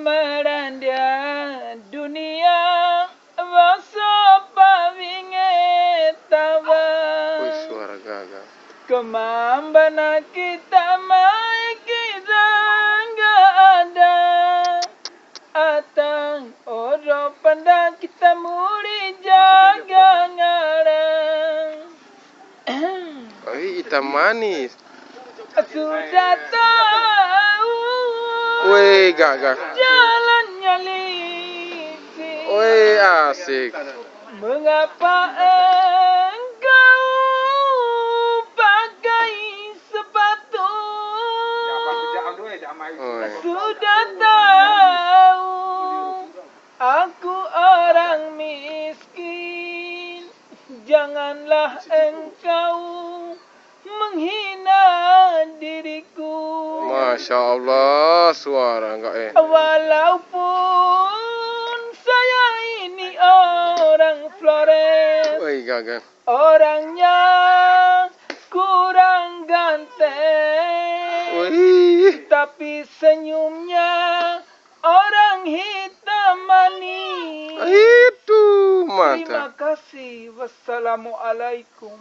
meranda dunia rasa pawinge tawa. Wih, suara gagah. Kemambana kita mai kita enggak ada. Atang oro pandang kita muli jaga ngarang. Hitam manis. Sudah tahu. Wih, gagah. Jalannya licin. Wih, asik. Mengapa engkau pakai sepatu? Sudah tahu aku orang miskin. Janganlah engkau menghina diriku. Masya Allah, suara enggak Walaupun saya ini orang Flores, Wih, gagah. orangnya kurang ganteng, Wih, tapi senyumnya orang hitam manis. itu Terima mantap. kasih. Wassalamualaikum.